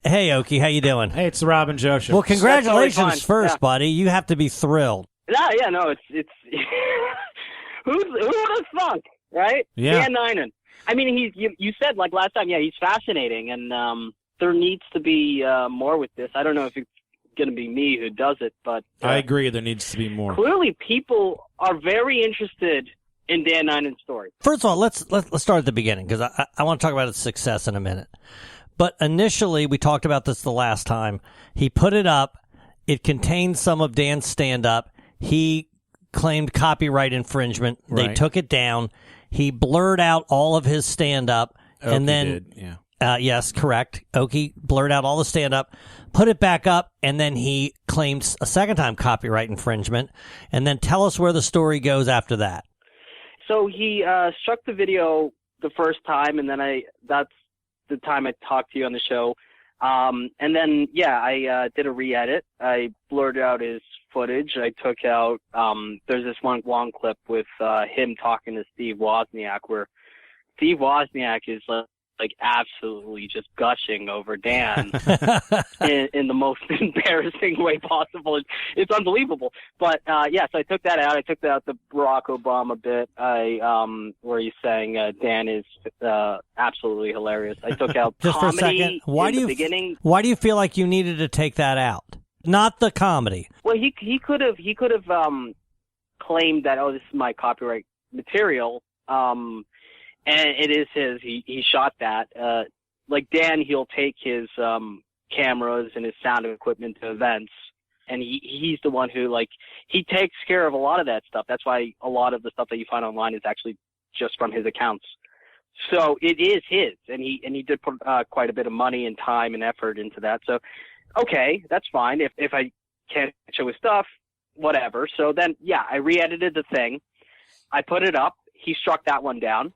Hey, Oki, how you doing? Hey, it's the Rob and Joe show. Well, congratulations first, buddy. You have to be thrilled. No, it's who would have thunk, right? Yeah. Dan Ninen. I mean, you said like last time, he's fascinating, and there needs to be more with this. I don't know if it's going to be me who does it, but I agree. There needs to be more. Clearly, people are very interested in Dan Ninen's story. First of all, let's start at the beginning because I want to talk about its success in a minute. But initially, we talked about this the last time. He put it up. It contained some of Dan's stand-up. He claimed copyright infringement. They took it down. He blurred out all of his stand-up. Oki and then, did, yeah. Yes, correct. Oki blurred out all the stand-up, put it back up, and then he claimed a second time copyright infringement. And then tell us where the story goes after that. So he struck the video the first time, and then that's the time I talked to you on the show. And then, I did a re-edit. I blurred out his footage. I took out, there's this one long clip with him talking to Steve Wozniak where Steve Wozniak is like absolutely just gushing over Dan in the most embarrassing way possible. It's unbelievable. But so I took that out. I took out the Barack Obama bit. Where he's saying Dan is absolutely hilarious. I took out just comedy for a second. Why do you feel like you needed to take that out? Not the comedy. Well, he could have claimed that this is my copyright material. And it is his. He shot that. Like Dan, he'll take his cameras and his sound equipment to events, and he's the one who he takes care of a lot of that stuff. That's why a lot of the stuff that you find online is actually just from his accounts. So it is his, and he did put quite a bit of money and time and effort into that. So okay, that's fine. If I can't show his stuff, whatever. So then I re-edited the thing. I put it up. He struck that one down.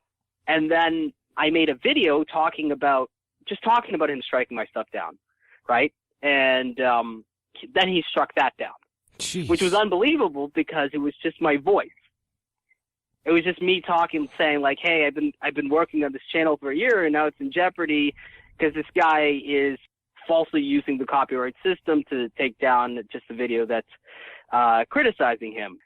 And then I made a video talking about him striking my stuff down, right? And then he struck that down, which was unbelievable because it was just my voice. It was just me talking, saying like, "Hey, I've been working on this channel for a year, and now it's in jeopardy because this guy is falsely using the copyright system to take down just a video that's criticizing him."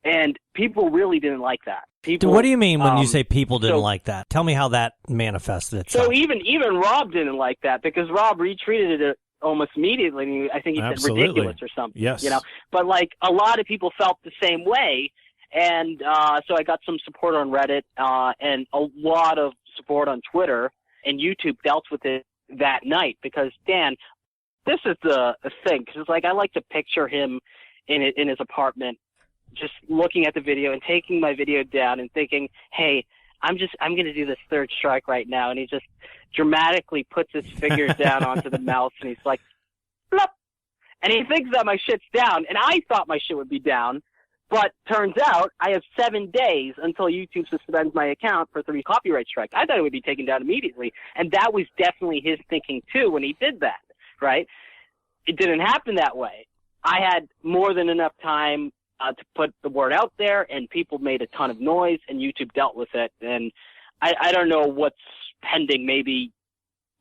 And people really didn't like that. What do you mean when you say people didn't like that? Tell me how that manifested itself. So even Rob didn't like that because Rob retweeted it almost immediately. I think he said ridiculous or something. Yes. But a lot of people felt the same way. And so I got some support on Reddit and a lot of support on Twitter, and YouTube dealt with it that night because, Dan, this is the thing. Because I like to picture him in his apartment, just looking at the video and taking my video down and thinking, hey, I'm going to do this third strike right now. And he just dramatically puts his fingers down onto the mouse and he's like, blop. And he thinks that my shit's down. And I thought my shit would be down. But turns out I have 7 days until YouTube suspends my account for 3 copyright strikes. I thought it would be taken down immediately. And that was definitely his thinking too when he did that, right? It didn't happen that way. I had more than enough time to put the word out there, and people made a ton of noise, and YouTube dealt with it. And I don't know what's pending, maybe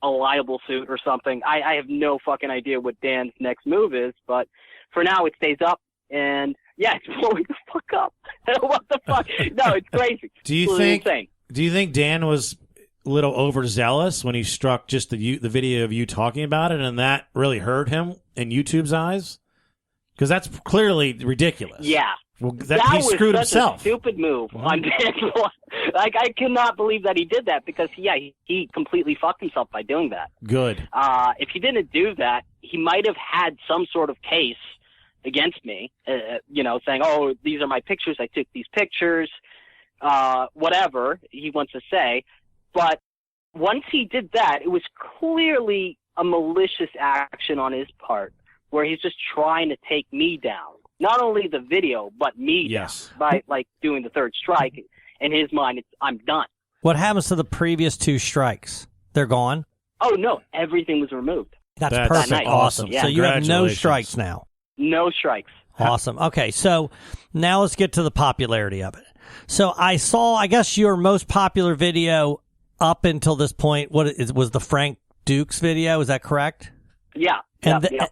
a libel suit or something. I have no fucking idea what Dan's next move is, but for now it stays up, and it's blowing the fuck up. What the fuck? No, it's crazy. Do you think Dan was a little overzealous when he struck just the video of you talking about it, and that really hurt him in YouTube's eyes? Because that's clearly ridiculous. Yeah. Well, that he screwed was such himself. A stupid move on Dan's part. I cannot believe that he did that because, he completely fucked himself by doing that. Good. If he didn't do that, he might have had some sort of case against me, saying, oh, these are my pictures. I took these pictures, whatever he wants to say. But once he did that, it was clearly a malicious action on his part, where he's just trying to take me down. Not only the video, but me down by doing the third strike. In his mind, I'm done. What happens to the previous 2 strikes? They're gone? Oh, no. Everything was removed. That's perfect. That Awesome. Yeah. So you have no strikes now. No strikes. Awesome. Okay, so now let's get to the popularity of it. So I guess your most popular video up until this point was the Frank Dukes video. Is that correct? Yeah.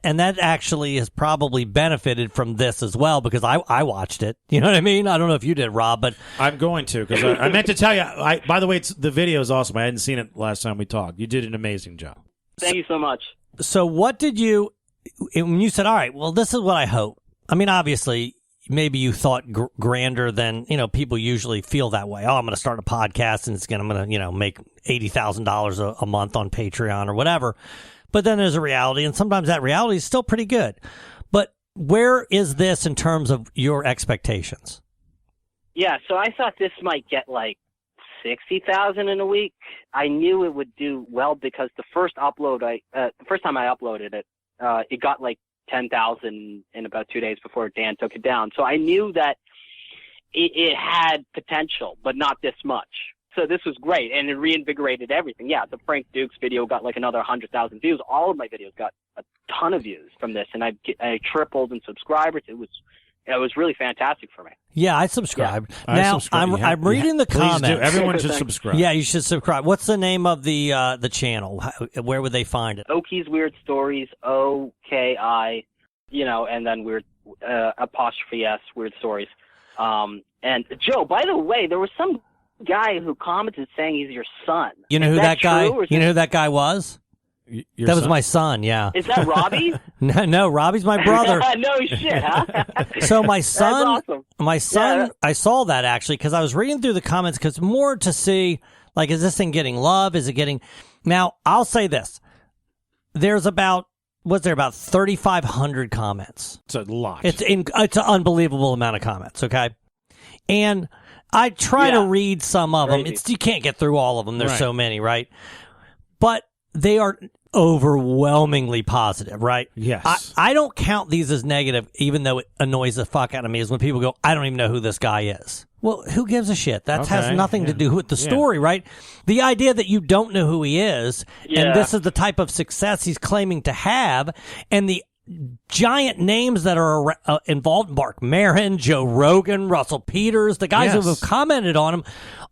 And that actually has probably benefited from this as well, because I watched it. You know what I mean? I don't know if you did, Rob, but I'm going to, because I meant to tell you. By the way, the video is awesome. I hadn't seen it last time we talked. You did an amazing job. Thank you so much. So what did you, when you said, all right, well, this is what I hope. I mean, obviously, maybe you thought grander than, people usually feel that way. Oh, I'm going to start a podcast and I'm going to, make $80,000 a month on Patreon or whatever. But then there's a reality, and sometimes that reality is still pretty good. But where is this in terms of your expectations? Yeah, so I thought this might get like 60,000 in a week. I knew it would do well because the first time I uploaded it, it got like 10,000 in about 2 days before Dan took it down. So I knew that it had potential, but not this much. So this was great, and it reinvigorated everything. Yeah, the Frank Dukes video got like another 100,000 views. All of my videos got a ton of views from this, and I tripled in subscribers. It was really fantastic for me. Yeah, I subscribed. Yeah. Now I'm reading the comments. Please do. Everyone should subscribe. Yeah, you should subscribe. What's the name of the channel? Where would they find it? OKI's Weird Stories, OKI, and then weird apostrophe S, Weird Stories. And Joe, by the way, there was some guy who commented saying he's your son. You know who that guy? You know who that guy was? Your that was son? my son. Yeah. Is that Robbie? No, Robbie's my brother. No shit, huh? So my son, That's awesome. my son, Yeah. I saw that actually because I was reading through the comments because more to see, like, is this thing getting love? Is it getting? Now I'll say this: there's about 3,500 comments. It's a lot. It's an unbelievable amount of comments. Okay, and I try to read some of them. Crazy. You can't get through all of them. There's Right. so many, right? But they are overwhelmingly positive, right? Yes. I don't count these as negative, even though it annoys the fuck out of me, is when people go, I don't even know who this guy is. Well, who gives a shit? That has Okay, nothing to do with the story, right? The idea that you don't know who he is, and this is the type of success he's claiming to have, and the giant names that are involved, Mark Maron, Joe Rogan, Russell Peters, the guys who have commented on him,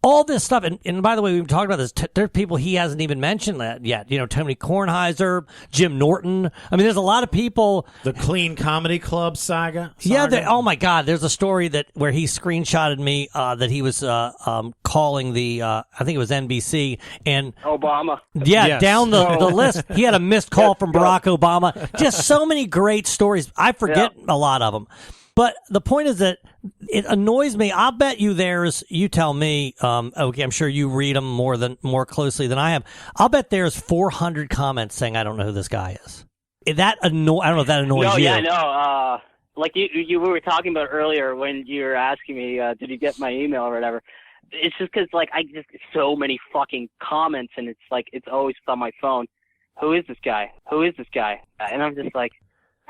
all this stuff. And by the way, we've talked about this. There are people he hasn't even mentioned that yet. Tony Kornheiser, Jim Norton. I mean, there's a lot of people. The Clean Comedy Club saga. Yeah. Oh my God. There's a story where he screenshotted me that he was calling I think it was NBC and Obama. Yeah, Yes. down the list. He had a missed call from Barack Obama. Just so many great stories. I forget a lot of them. But the point is that it annoys me. I'll bet you you tell me, okay, I'm sure you read them more closely than I have. I'll bet there's 400 comments saying, I don't know who this guy is. I don't know if that annoys No, you. yeah, no. Like you were talking about earlier when you were asking me, did you get my email or whatever? It's just because, like, I just so many fucking comments, and it's like it's always on my phone. Who is this guy? Who is this guy? And I'm just like,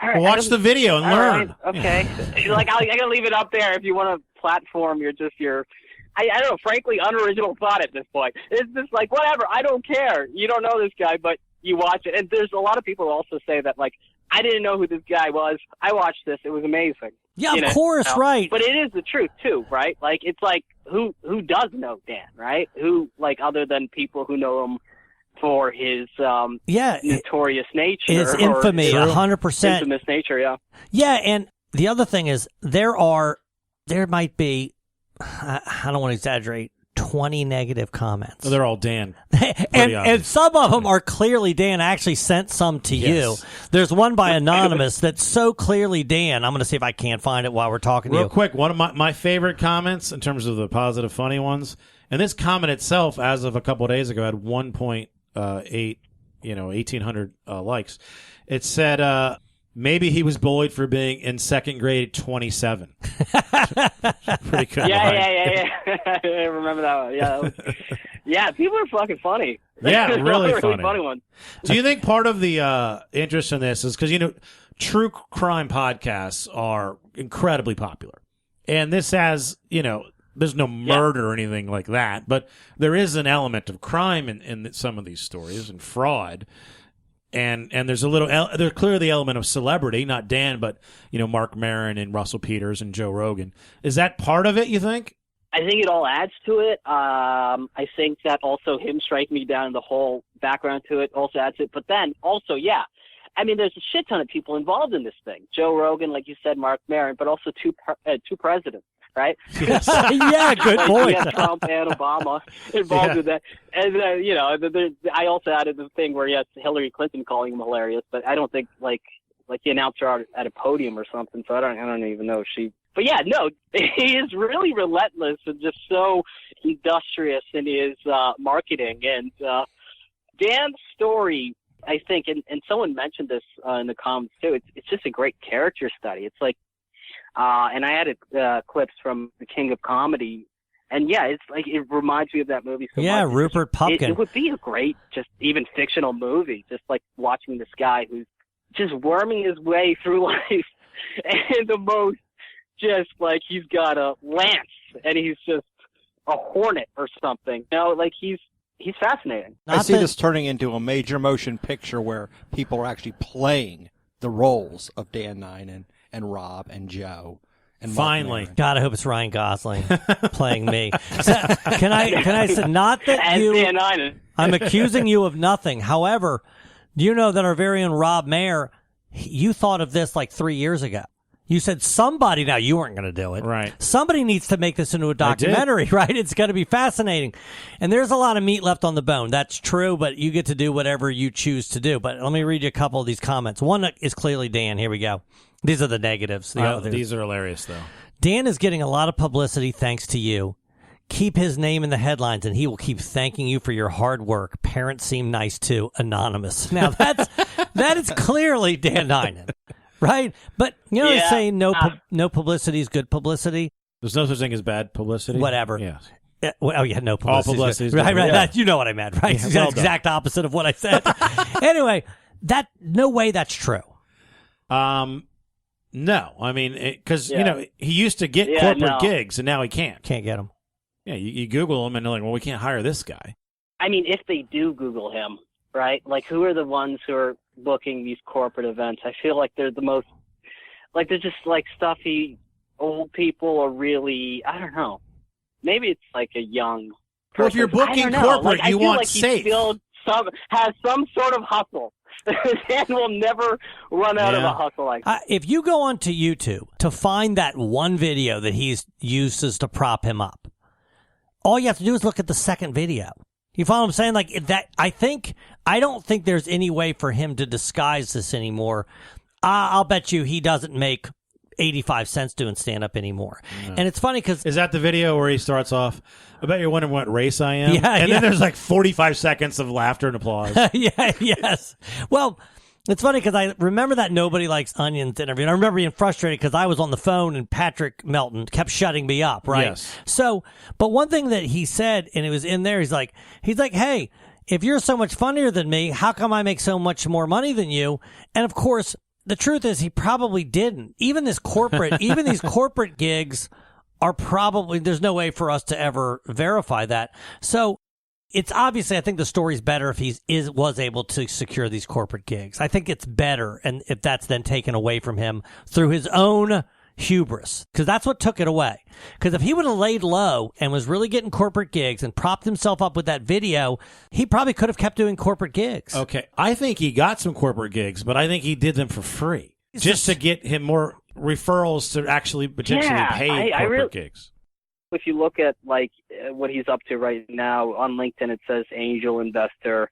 all right, Watch the video and all learn. right, okay. Like, I gotta leave it up there if you want to platform your I don't know, frankly, unoriginal thought at this point. It's just like, whatever, I don't care. You don't know this guy, but you watch it. And there's a lot of people who also say that, like, I didn't know who this guy was. I watched this. It was amazing. Yeah, of course, right. But it is the truth, too, right? Like, it's like, who does know Dan, right? Who, like, other than people who know him for his notorious nature. His infamy, 100%. Infamous nature, yeah. Yeah, and the other thing is there might be, I don't want to exaggerate, 20 negative comments. They're all Dan. and some of them are clearly Dan. I actually sent some to you. There's one by Anonymous that's so clearly Dan. I'm going to see if I can't find it while we're talking to you. Real quick, one of my favorite comments in terms of the positive, funny ones, and this comment itself, as of a couple of days ago, had 1.8, 1,800 likes. It said, maybe he was bullied for being in second grade at 27. Pretty good. Yeah. I remember that one. Yeah. Yeah, people are fucking funny. Yeah, really funny ones. Do you think part of the interest in this is because, true crime podcasts are incredibly popular. And this has, there's no murder or anything like that, but there is an element of crime in some of these stories and fraud. And there's there's clearly the element of celebrity, not Dan, but, Mark Maron and Russell Peters and Joe Rogan. Is that part of it, you think? I think it all adds to it. I think that also him striking me down, the whole background to it also adds to it. But then also, I mean, there's a shit ton of people involved in this thing. Joe Rogan, like you said, Mark Maron, but also two presidents, right? Yes. Yeah, good point. Yeah, Trump and Obama involved in that. And, I also added the thing where, yes, Hillary Clinton calling him hilarious, but I don't think, like he announced her at a podium or something, so I don't even know if she... But yeah, no, he is really relentless and just so industrious in his marketing. And Dan's story, I think, and someone mentioned this in the comments too, it's just a great character study. It's like, and I added clips from The King of Comedy, and yeah, it's like, it reminds me of that movie so much. Yeah, Rupert Pupkin. It would be a great, just even fictional movie, just like watching this guy who's just worming his way through life and the most, just like he's got a lance and he's just a hornet or something. Like he's fascinating. I see this turning into a major motion picture where people are actually playing the roles of Dan Nine and Rob and Joe. And finally, God, I hope it's Ryan Gosling playing me. So, can I say, not that you? Dan Nine. I'm accusing you of nothing. However, do you know that our very own Rob Mayer, you thought of this like 3 years ago? You said somebody, now you weren't going to do it. Right. Somebody needs to make this into a documentary, right? It's going to be fascinating. And there's a lot of meat left on the bone. That's true, but you get to do whatever you choose to do. But let me read you a couple of these comments. One is clearly Dan. Here we go. These are the negatives. These are hilarious, though. Dan is getting a lot of publicity thanks to you. Keep his name in the headlines, and he will keep thanking you for your hard work. Parents seem nice, too. Anonymous. Now, that is clearly Dan Ninen. Right? But, they say no publicity is good publicity. There's no such thing as bad publicity? Whatever. Yes. No publicity. All publicity is good. Right. Yeah. That, you know what I meant, right? Yeah, It's well the exact opposite of what I said. Anyway, no way that's true. No. I mean, because, he used to get corporate gigs, and now he can't. Can't get them. Yeah, you Google him, and they're like, well, we can't hire this guy. I mean, if they do Google him, right? Like, who are the ones who are booking these corporate events? I feel like they're the most, like, they're just like stuffy old people, or really, I don't know. Maybe it's like a young person. Well, if you're booking corporate, you want like safe. He still has some sort of hustle. Dan will never run out of a hustle like that. If you go onto YouTube to find that one video that he uses to prop him up, all you have to do is look at the second video. You follow what I'm saying? Like that, I don't think there's any way for him to disguise this anymore. I'll bet you he doesn't make 85 cents doing stand-up anymore. No. And it's funny because... Is that the video where he starts off, I bet you're wondering what race I am? Yeah, and then there's like 45 seconds of laughter and applause. Yes. Well, it's funny because I remember that Nobody Likes Onions interview, and I remember being frustrated because I was on the phone and Patrick Melton kept shutting me up, right? Yes. So, but one thing that he said, and it was in there, he's like, hey, if you're so much funnier than me, how come I make so much more money than you? And of course, the truth is he probably didn't. Even these corporate gigs are probably, there's no way for us to ever verify that. So it's obviously, I think the story's better if he was able to secure these corporate gigs. I think it's better, and if that's then taken away from him through his own hubris, because that's what took it away. Because if he would have laid low and was really getting corporate gigs and propped himself up with that video, he probably could have kept doing corporate gigs. Okay, I think he got some corporate gigs, but I think he did them for free just to get him more referrals to actually potentially pay corporate gigs. If you look at like what he's up to right now on LinkedIn, it says angel investor.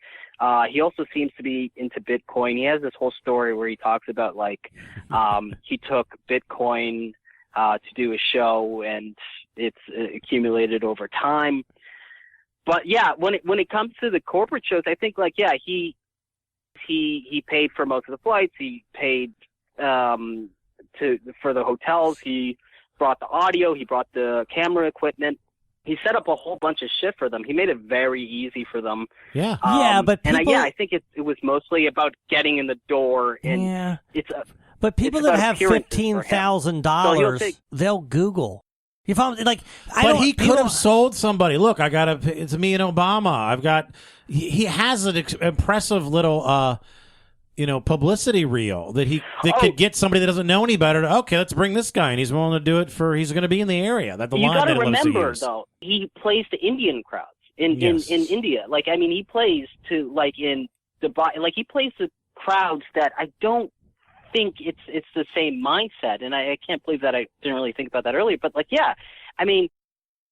He also seems to be into Bitcoin. He has this whole story where he talks about like he took Bitcoin to do a show, and it's accumulated over time. But yeah, when it comes to the corporate shows, I think like he paid for most of the flights. He paid for the hotels. He brought the audio. He brought the camera equipment. He set up a whole bunch of shit for them. He made it very easy for them. Yeah. But people, I think it was mostly about getting in the door. And but people that have $15,000, they'll Google. You follow? Like, he could have sold somebody. Look, it's me and Obama. He has an impressive little publicity reel that could get somebody that doesn't know any better. Okay, let's bring this guy, and he's willing to do it he's going to be in the area. That you got to remember, though, he plays to Indian crowds in India. Like, I mean, he plays to like in Dubai. Like, he plays to crowds that I don't think it's the same mindset. And I can't believe that I didn't really think about that earlier. But, like, yeah, I mean,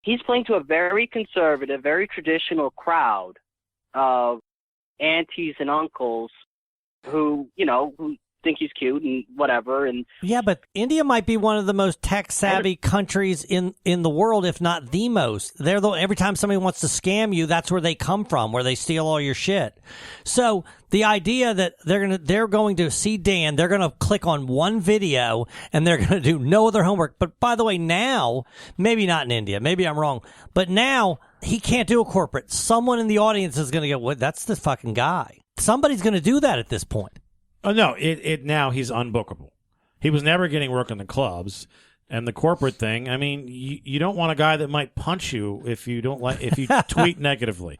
he's playing to a very conservative, very traditional crowd of aunties and uncles who think he's cute and whatever. And yeah, but India might be one of the most tech-savvy countries in the world, if not the most. Every time somebody wants to scam you, that's where they come from, where they steal all your shit. So the idea that they're going to see Dan, they're going to click on one video, and they're going to do no other homework. But by the way, now, maybe not in India, maybe I'm wrong, but now he can't do a corporate. Someone in the audience is going to go, "What? That's the fucking guy." Somebody's going to do that at this point. Oh no! Now he's unbookable. He was never getting work in the clubs, and the corporate thing. I mean, you don't want a guy that might punch you if you tweet negatively.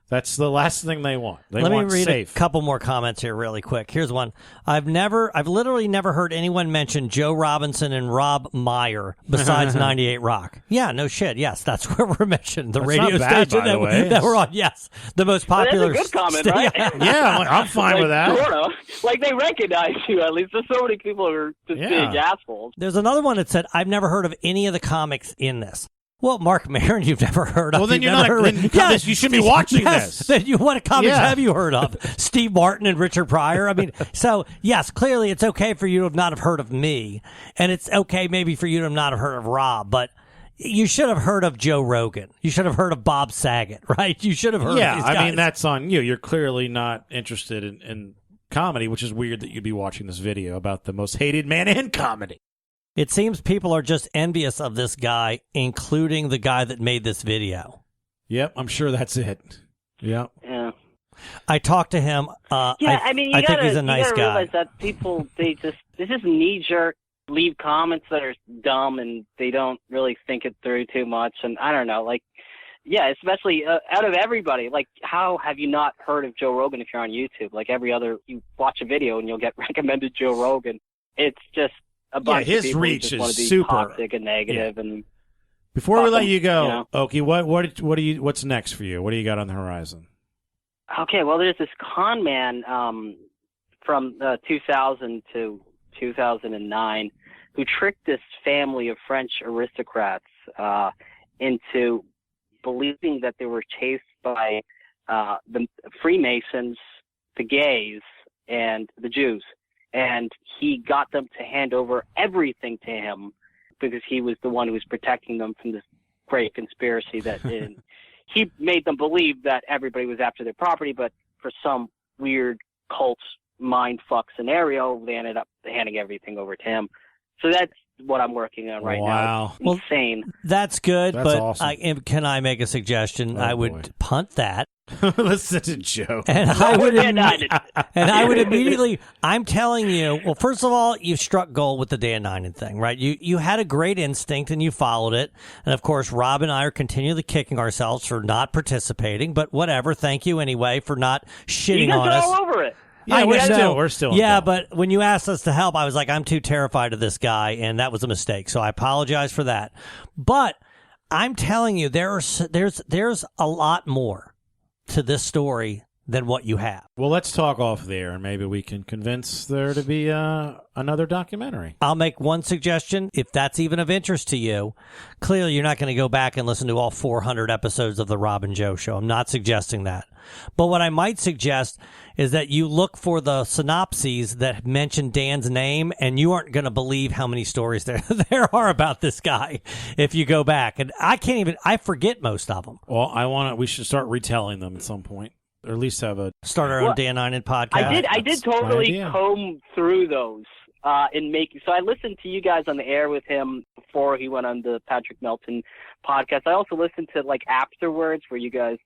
That's the last thing they want. Let me read safe. a couple more comments here really quick. Here's one. I've literally never heard anyone mention Joe Robinson and Rob Meyer besides 98 Rock. Yeah, no shit. Yes, that's where we're mentioned. The That's radio not bad, station by the way. that we're on. Yes, the most popular. That's a good comment, right? Yeah, I'm fine with that. Sort of. Like, they recognize you, at least. There's so many people who are just big assholes. There's another one that said, I've never heard of any of the comics in this. Well, Mark Maron, you've never heard of. Well, then you should be watching this. Then what comics have you heard of? Steve Martin and Richard Pryor. I mean, so yes, clearly it's okay for you to not have heard of me, and it's okay maybe for you to not have heard of Rob, but you should have heard of Joe Rogan. You should have heard of Bob Saget, right? You should have heard of these guys. I mean, that's on you. You're clearly not interested in comedy, which is weird that you'd be watching this video about the most hated man in comedy. It seems people are just envious of this guy, including the guy that made this video. Yep, I'm sure that's it. Yep. Yeah. I talked to him. I think he's a nice guy. Realize that people, they just knee-jerk leave comments that are dumb, and they don't really think it through too much. And I don't know, like, yeah, especially out of everybody, like, how have you not heard of Joe Rogan if you're on YouTube? Like, you watch a video and you'll get recommended Joe Rogan. It's just a bunch of his people reach just is want to be super toxic and negative. And before we let you go, Oki, what's next for you? What do you got on the horizon? Okay, well, there's this con man from 2000 to 2009 who tricked this family of French aristocrats into believing that they were chased by the Freemasons, the gays, and the Jews. And he got them to hand over everything to him because he was the one who was protecting them from this great conspiracy that he made them believe that everybody was after their property, but for some weird cult mindfuck scenario, they ended up handing everything over to him. So that's what I'm working on right now. It's insane. That's good, that's but awesome. Can I make a suggestion? I would punt that. That's such a joke. And I would immediately, I'm telling you, well, first of all, you struck gold with the Dan Ninen thing, right? You had a great instinct and you followed it. And of course, Rob and I are continually kicking ourselves for not participating, but whatever. Thank you anyway for not shitting on us. You guys are all over it. Yeah, we're still yeah, involved. but when you asked us to help, I was like, I'm too terrified of this guy, and that was a mistake. So I apologize for that. But I'm telling you, there's a lot more to this story than what you have. Well, let's talk off there, and maybe we can convince there to be another documentary. I'll make one suggestion, if that's even of interest to you. Clearly, you're not going to go back and listen to all 400 episodes of The Rob and Joe Show. I'm not suggesting that. But what I might suggest is that you look for the synopses that mention Dan's name, and you aren't going to believe how many stories there are about this guy if you go back. And I forget most of them. Well, we should start retelling them at some point. Or at least have start our own Dan Ninen podcast. I did totally comb through those so I listened to you guys on the air with him before he went on the Patrick Melton podcast. I also listened to like afterwards where you guys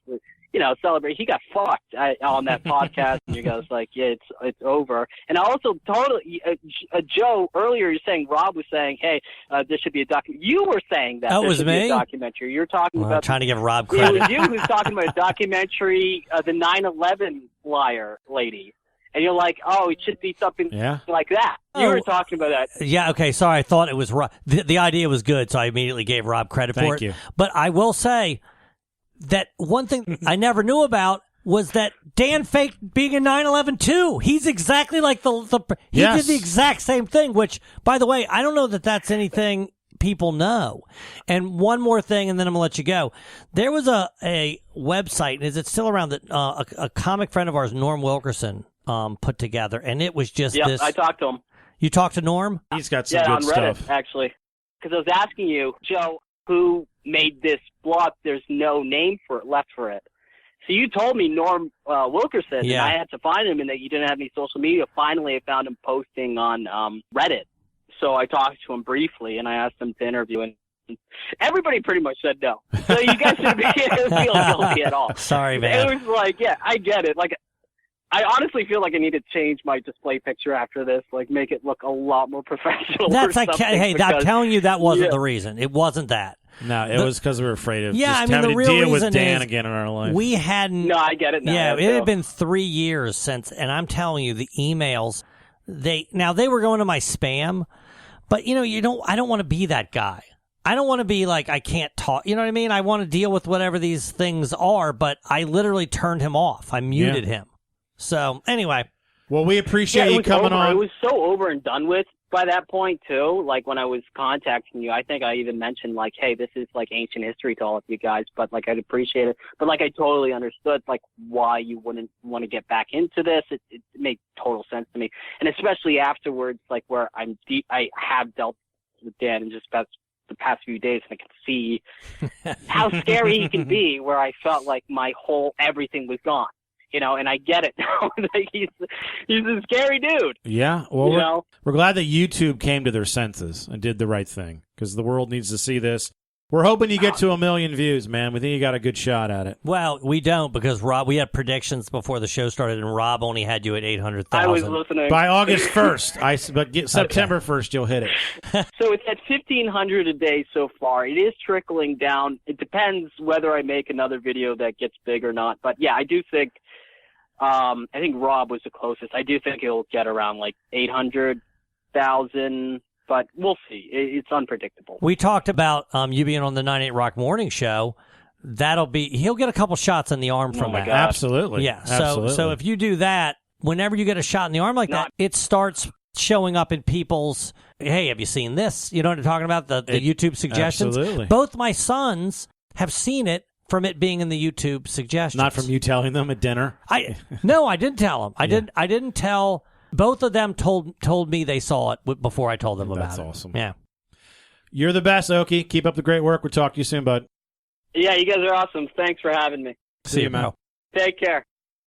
celebrate. He got fucked on that podcast, and you guys like, yeah, it's over. And I also totally Joe earlier, you're saying Rob was saying, hey, there should be a documentary. You were saying that there should be a documentary. You're talking about trying to give Rob credit. It was you who's talking about a documentary, the 9/11 flyer lady. And you're like, oh, it should be something like that. You were talking about that. Yeah, okay, sorry. I thought it was Rob. The idea was good, so I immediately gave Rob credit for it. Thank you. But I will say that one thing I never knew about was that Dan faked being in 9/11 too. He's exactly like he did the exact same thing, which, by the way, I don't know that that's anything people know. And one more thing, and then I'm going to let you go. There was a website, is it still around, that a comic friend of ours, Norm Wilkerson, put together, and it was just this. I talked to him. You talked to Norm? He's got some good good on Reddit, stuff. actually. Because I was asking you, Joe, who made this blog? There's no name left for it. So you told me Norm Wilkerson, and I had to find him, and that you didn't have any social media. Finally, I found him posting on Reddit. So I talked to him briefly, and I asked him to interview, and everybody pretty much said no. So you guys shouldn't feel guilty at all. Sorry, man. It was like, yeah, I get it. Like, I honestly feel like I need to change my display picture after this, like make it look a lot more professional. That's I'm telling you, that wasn't the reason. It wasn't that. No, it was because we were afraid of having to deal with Dan is again in our life. We hadn't. No, I get it now. Yeah, it had been 3 years since, and I'm telling you, the emails, they were going to my spam, but I don't want to be that guy. I don't want to be like, I can't talk. You know what I mean? I want to deal with whatever these things are, but I literally turned him off. I muted him. So anyway. Well, we appreciate you coming on. It was so over and done with by that point, too. Like, when I was contacting you, I think I even mentioned, like, hey, this is, like, ancient history to all of you guys, but, like, I'd appreciate it. But, like, I totally understood, like, why you wouldn't want to get back into this. It made total sense to me. And especially afterwards, like, where I have dealt with Dan in just about the past few days, and I can see how scary he can be, where I felt like everything was gone. And I get it now. Like, he's a scary dude. Yeah. Well, we're glad that YouTube came to their senses and did the right thing, because the world needs to see this. We're hoping you get to 1 million views, man. We think you got a good shot at it. Well, we don't, because Rob, we had predictions before the show started, and Rob only had you at 800,000. I was listening. By August 1st. But September 1st, you'll hit it. So it's at 1,500 a day so far. It is trickling down. It depends whether I make another video that gets big or not. But, yeah, I do think I think Rob was the closest. I do think it'll get around like 800,000, but we'll see. It's unpredictable. We talked about you being on the 98 Rock Morning Show. He'll get a couple shots in the arm from that. God. Absolutely. Yeah. Absolutely. So if you do that, whenever you get a shot in the arm like that, it starts showing up in people's, hey, have you seen this? You know what I'm talking about? The YouTube suggestions. Absolutely. Both my sons have seen it from it being in the YouTube suggestions. Not from you telling them at dinner? No, I didn't tell them. I didn't tell. Both of them told me they saw it before I told them about it. That's awesome. Yeah. You're the best, OKI. Keep up the great work. We'll talk to you soon, bud. Yeah, you guys are awesome. Thanks for having me. See you, man. Take care.